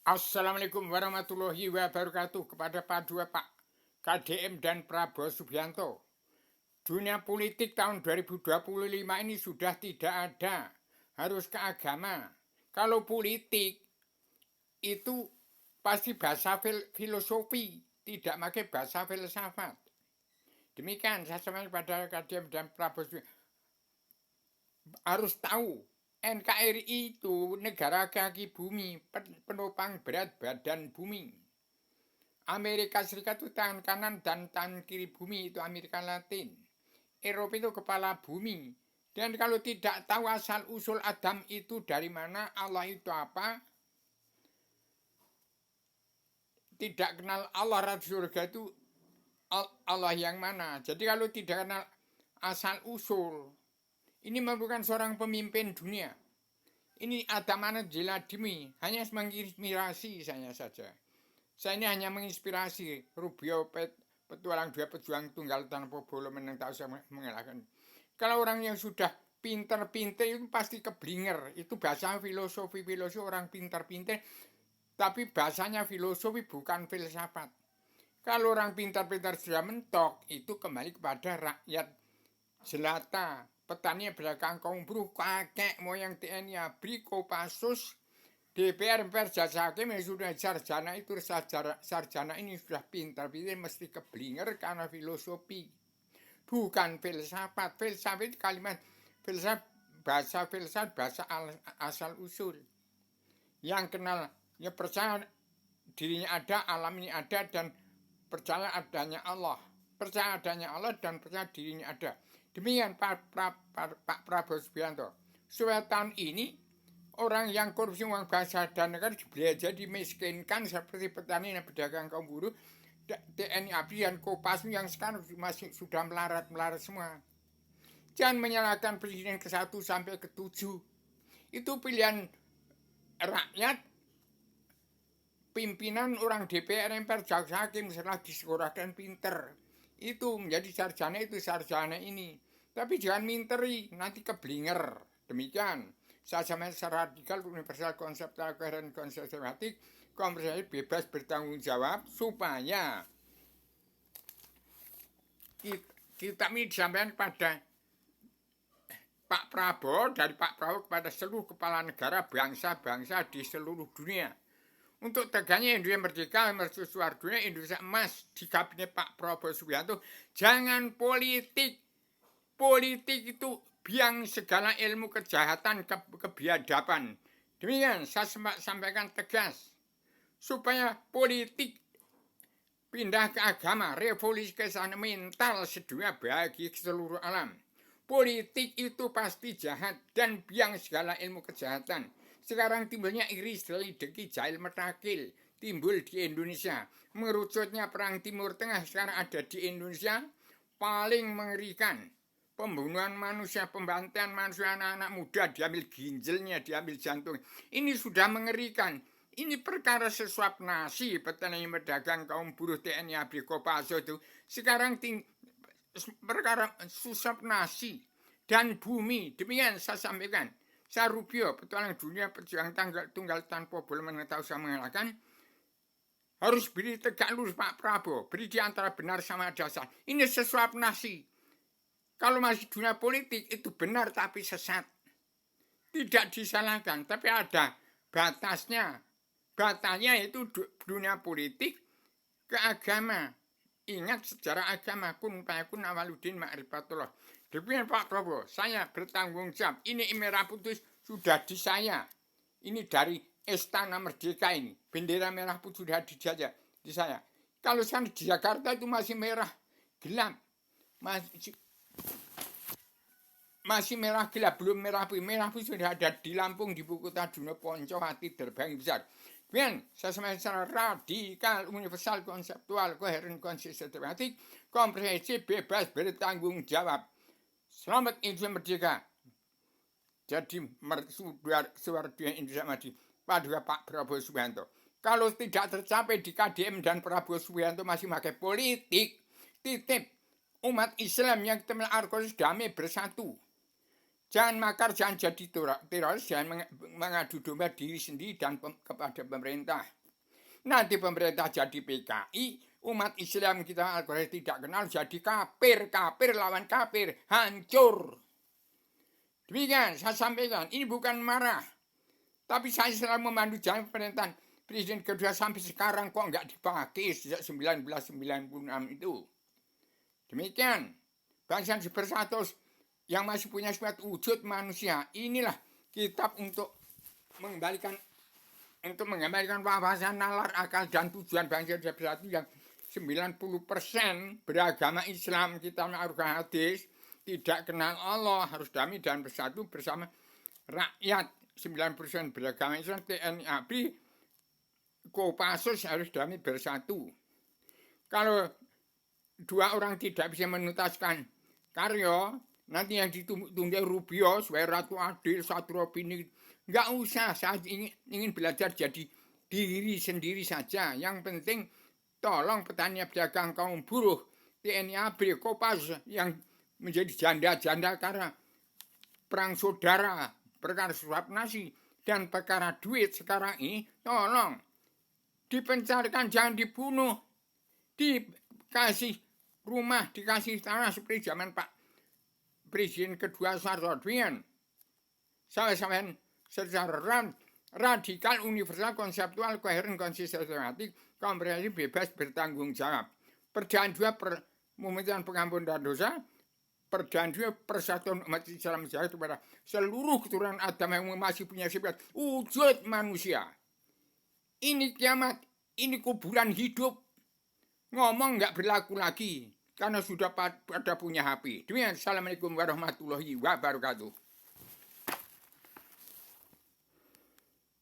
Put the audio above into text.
Assalamualaikum warahmatullahi wabarakatuh kepada Pak KDM dan Prabowo Subianto. Dunia politik tahun 2025 ini sudah tidak ada, harus ke agama. Kalau politik itu pasti bahasa filosofi, tidak pakai bahasa filsafat. Demikian saya sampaikan kepada KDM dan Prabowo Subianto. Harus tahu NKRI itu negara kaki bumi, penopang berat badan bumi. Amerika Serikat itu tangan kanan dan tangan kiri bumi, itu Amerika Latin. Eropa itu kepala bumi. Dan kalau tidak tahu asal usul Adam itu dari mana, Allah itu apa, tidak kenal Allah Rasul surga itu Allah yang mana. Jadi kalau tidak kenal asal usul, ini merupakan seorang pemimpin dunia. Ini Adam anak Jiladimi, hanya menginspirasi saya saja. Saya ini hanya menginspirasi Rubio petualang dua pejuang tunggal tanpa bolo menang tak usah mengalahkan. Kalau orang yang sudah pinter-pinter itu pasti keblinger. Itu bahasa filosofi orang pinter-pinter, tapi bahasanya filosofi bukan filsafat. Kalau orang pintar-pintar sudah mentok, itu kembali kepada rakyat jelata. Petani berdagang kaum buruh, kakek moyang TNI ABRI, Kopassus, DPR, jasa hakim yang sudah sarjana itu, sarjana ini sudah pintar-pintar mesti keblinger karena filosofi. Bukan filsafat. Filsafat itu kalimat filsafat, bahasa asal usul. Yang kenal, ya percaya dirinya ada, alam ini ada, dan percaya adanya Allah. Percaya adanya Allah dan percaya dirinya ada. Demikian Pak Prabowo Subianto. Supaya tahun ini orang yang korupsi uang bangsa dan negara belajar dimiskinkan seperti petani dan pedagang kaum buruh, TNI ABRI dan Kopassus yang sekarang masih sudah melarat semua. Jangan menyalahkan presiden ke-1 sampai ke-7. Itu pilihan rakyat, pimpinan orang DPR, MPR, jaksa hakim setelah disekolahkan pinter. Itu menjadi sarjana itu sarjana ini. Tapi jangan minteri, nanti keblinger. Demikian. Saya sama secara radikal, universal, konseptual, koheren, konsistematik, komprehensif, bebas, bertanggung jawab, supaya kita ini disampaikan kepada Pak Prabowo, dari Pak Prabowo kepada seluruh kepala negara, bangsa-bangsa di seluruh dunia. Untuk tegaknya Indonesia merdeka, mercusuar dunia, Indonesia emas di kabinet Pak Prabowo Subianto, jangan politik. Politik itu biang segala ilmu kejahatan, kebiadaban. Demikian saya sampaikan tegas. Supaya politik pindah ke agama, revolusi ke sana mental sedunia bagi seluruh alam. Politik itu pasti jahat dan biang segala ilmu kejahatan. Sekarang timbulnya iri, selidiki, jahil, metakil. Timbul di Indonesia. Merucutnya perang Timur Tengah sekarang ada di Indonesia. Paling mengerikan. Pembunuhan manusia, pembantaian manusia, anak-anak muda, diambil ginjalnya, diambil jantung. Ini sudah mengerikan. Ini perkara sesuap nasi, petani pedagang, kaum buruh, TNI ABRI, Kopassus itu. Sekarang perkara susap nasi dan bumi. Demikian saya sampaikan. Saya Rubio, petualang dunia, pejuang tunggal tanpa boleh mengetahui saya mengalahkan. Harus beri tegak lurus Pak Prabowo. Beri di antara benar sama dasar. Ini sesuap nasi. Kalau masih dunia politik itu benar tapi sesat. Tidak disalahkan, tapi ada batasnya. Batasnya itu dunia politik ke agama. Ingat sejarah agama, kun fayakun awaludin ma'rifatullah. Demikian Pak Prabowo, saya bertanggung jawab. Ini merah putih sudah di saya. Ini dari Istana Merdeka ini. Bendera merah putih sudah dijajah di saya. Kalau saya di Jakarta itu masih merah gelap. Masih merah gelap, belum merah putih. Merah putih sudah ada di Lampung, di Buku Taduno, Ponco, Hati, Derbangi Besar. Bien, saya sampaikan secara radikal, universal, konseptual, koheren, konsistematik, komprehensif, bebas, bertanggung jawab. Selamat Indonesia Merdeka. Jadi suara Indonesia Maju pada Pak Prabowo Subianto. Kalau tidak tercapai di KDM dan Prabowo Subianto masih pakai politik, titip umat Islam yang telah arkosis damai bersatu. Jangan makar, jangan jadi teroris, jangan mengadu domba diri sendiri dan kepada pemerintah. Nanti pemerintah jadi PKI, umat Islam kita Al-Qur'an tidak kenal, jadi kafir, kafir lawan kafir, hancur. Demikian saya sampaikan, ini bukan marah. Tapi saya selalu memandu jalan pemerintahan Presiden kedua sampai sekarang kok nggak dipakai sejak 1996 itu. Demikian, bangsa bersatu yang masih punya sifat wujud manusia. Inilah kitab untuk mengembalikan wawasan nalar akal dan tujuan bangsa bersatu yang 90% beragama Islam, kita Al-Qur'an hadis, tidak kenal Allah, harus damai dan bersatu bersama rakyat. 90% beragama Islam, TNI ABRI, Kopassus harus damai bersatu. Kalau dua orang tidak bisa menuntaskan karya, nanti yang ditunggu Rubio, supaya Ratu Adil, Satrio Pini, nggak usah. Saya ingin belajar jadi diri sendiri saja. Yang penting tolong petani pedagang kaum buruh, TNI ABRI, Kopassus yang menjadi janda-janda karena perang saudara, perkara suap nasi, dan perkara duit sekarang ini, tolong dipencarkan, jangan dibunuh, dikasih rumah, dikasih tanah seperti zaman Pak Presiden kedua Soeharto. Sampai secara radikal, universal, konseptual, koheren, konsisten, sistematik, komprehensif, bebas, bertanggung jawab. Perdaan dua, meminta pengampunan dosa. Perdaan dua, persatuan umat Islam kepada seluruh keturunan Adam yang masih punya sifat wujud manusia. Ini kiamat, ini kuburan hidup. Ngomong nggak berlaku lagi karena sudah pada punya HP. Demikian, Assalamualaikum warahmatullahi wabarakatuh.